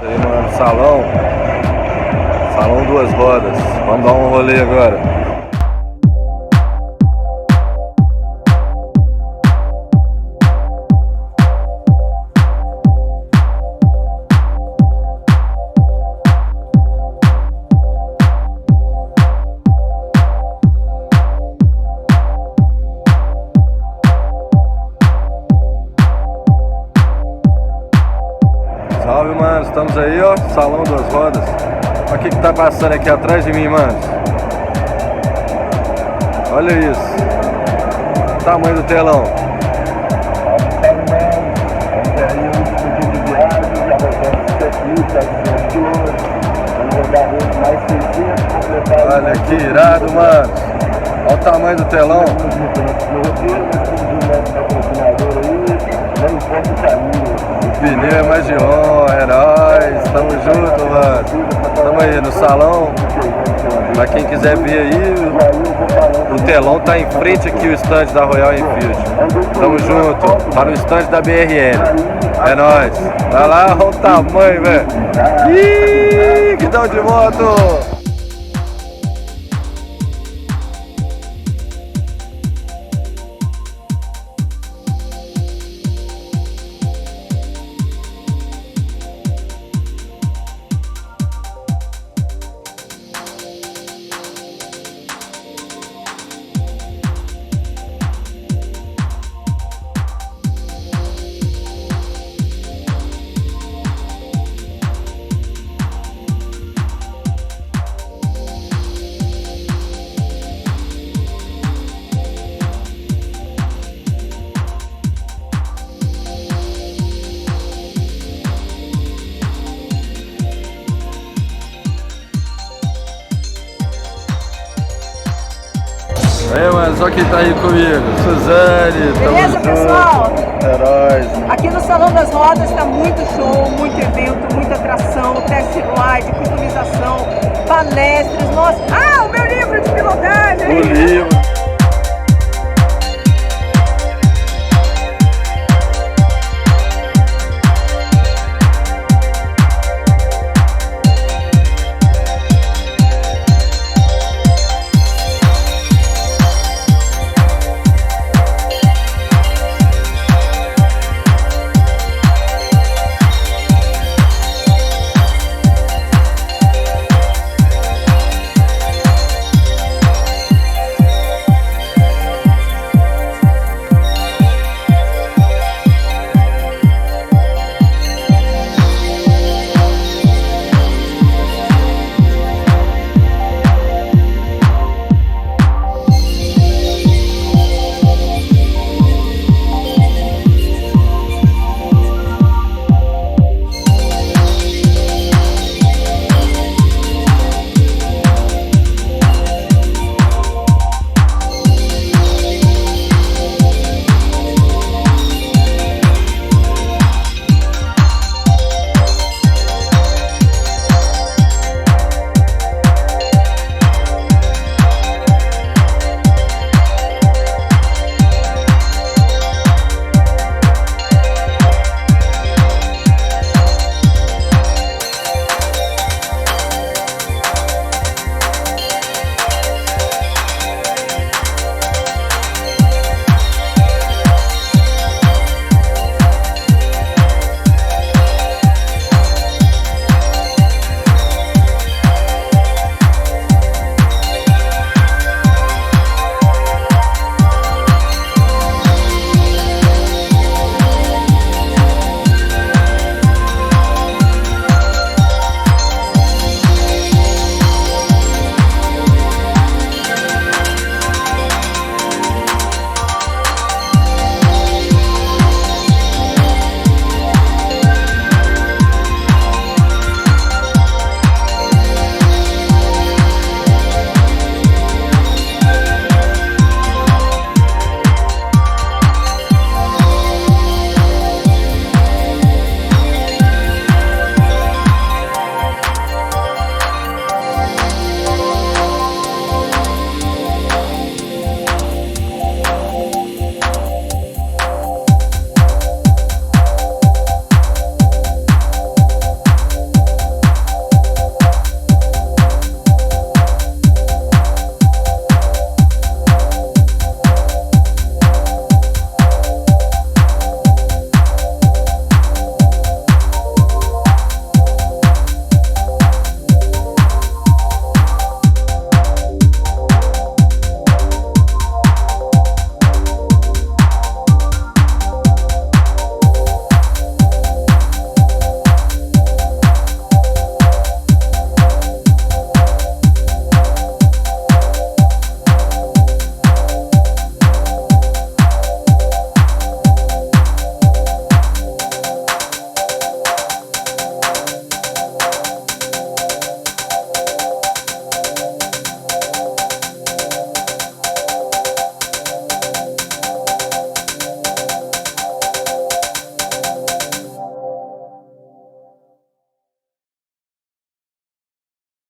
Aí, mano, Salão Duas Rodas. Vamos dar um rolê agora. Salve, mano, estamos aí, ó, Salão Duas Rodas. Olha o que tá passando aqui atrás de mim, mano. Olha isso. O tamanho do telão. Olha que irado, mano. Olha o tamanho do telão. O pneu é mais de heróis. Tamo junto, mano. Tamo aí no salão. Pra quem quiser ver aí, o telão tá em frente aqui, o stand da Royal Enfield. Tamo junto. Tá no stand da BRL. É nóis. Vai lá, olha o tamanho, velho. Ih, Guidão de moto. Aí, mano, só quem tá aí comigo, Suzane. Beleza, pessoal? Heróis. Aqui no Salão das Rodas tá muito show, muito evento, muita atração, test ride, customização, palestras. Nossa, o meu livro de pilotagem! O livro,